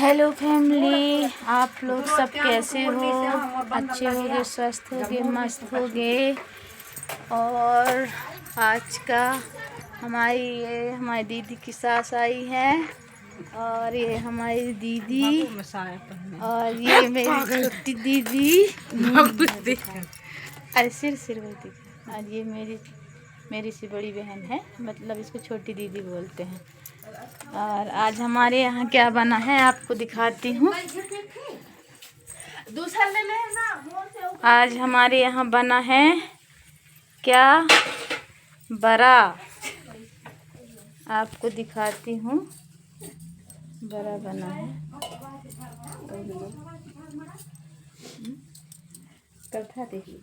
Hello family, आप लोग सब कैसे हो? अच्छे होगे, स्वस्थ होगे, मस्त होगे। और आज का हमारी दीदी की सास आई है और ये हमारी दीदी और ये मेरी छोटी दीदी। अरे सिर बोलती थी। और ये मेरी सी बड़ी बहन है, मतलब इसको छोटी दीदी बोलते हैं। और आज हमारे यहाँ क्या बना है आपको दिखाती हूँ। आज हमारे यहाँ बना है क्या, बड़ा। आपको दिखाती हूँ, बड़ा बना है। कथा देखिए